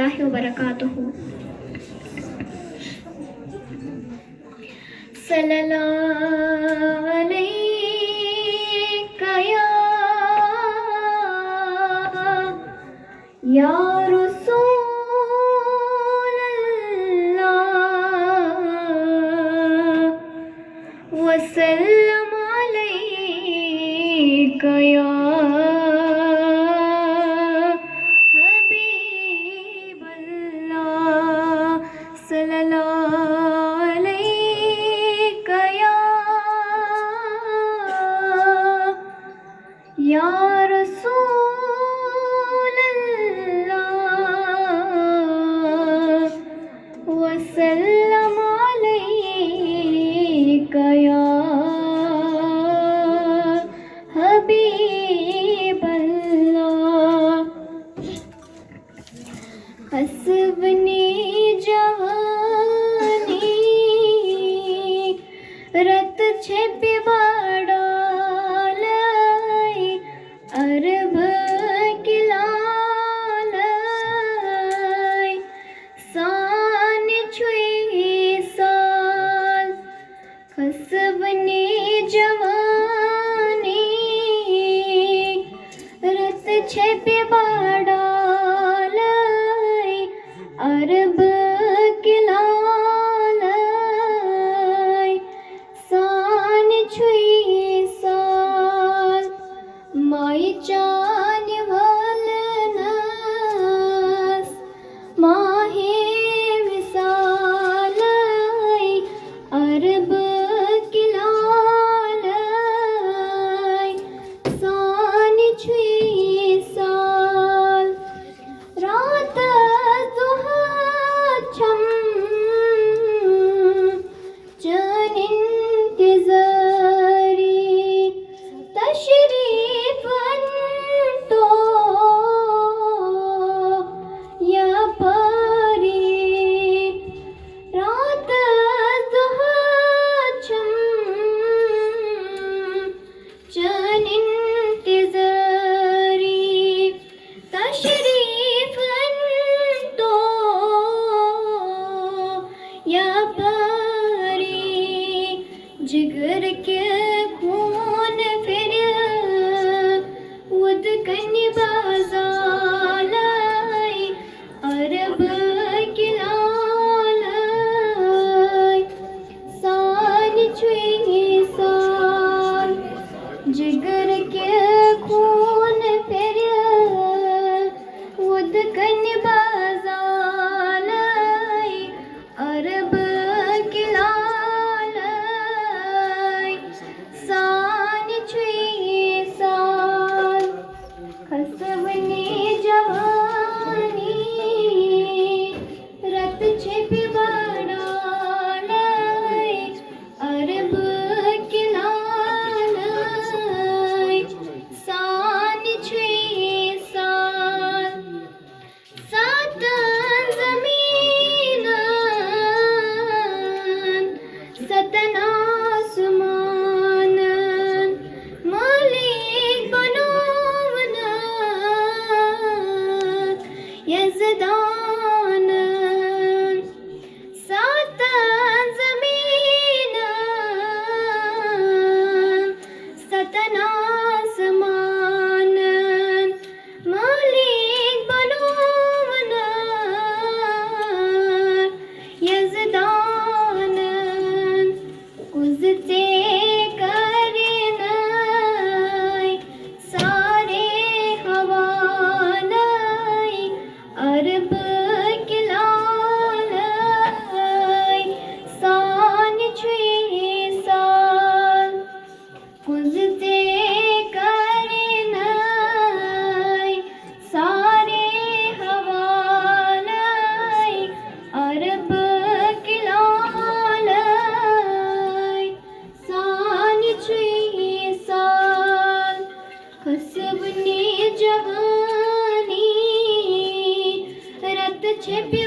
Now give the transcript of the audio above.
रहमतुल्लाहि व बरकातुहू। सल्लल्लाहु अलैका या रसूलल्लाह वसल्लम अलैका या हबीबल्लाह सल्लल्लाहु अलैका या रसूलल्लाह वसल्लम अलैका या हबीबल्लाह। हस्बनी जवानी रत छेपी बाड़ालाई अरब किलाई सान छुई साल। हस्बनी जवानी रत छेपी बाड़ालाई अरब किलाई सान छुई साल। माई चान वालनास माहे विसालाई अरब किलाई सान छुई साल। रात सुहा छम चन इंतज़ारी तशरीफ तो या पारी। रात सुहा छम चन इंतज़ारी तशरीफ तो या पारी। जिगर के खून फिर उद कनी बाज़ालाई अरब किलाई सान छुई साल। जिगर के खून फिर उद कनी बाज़ालाई अरब किलाई सान छुई साल। हस्बनी जवानी रत छेपी बाड़ालाई अरब किलाई सान छुई साल। सात ज़मीनान सतन आसमानन मालिक बनोवनन यज़दानन। सात ज़मीनान सतन आसमानन मालिक बनोवनन यज़दानन। कुज़ते करनाई सारे हवालाई अरब किलाई सान छुई साल। कुज़ते करनाई सारे हवालाई अरब किलाई सान छुई साल। हस्बनी जवानी रत छेपी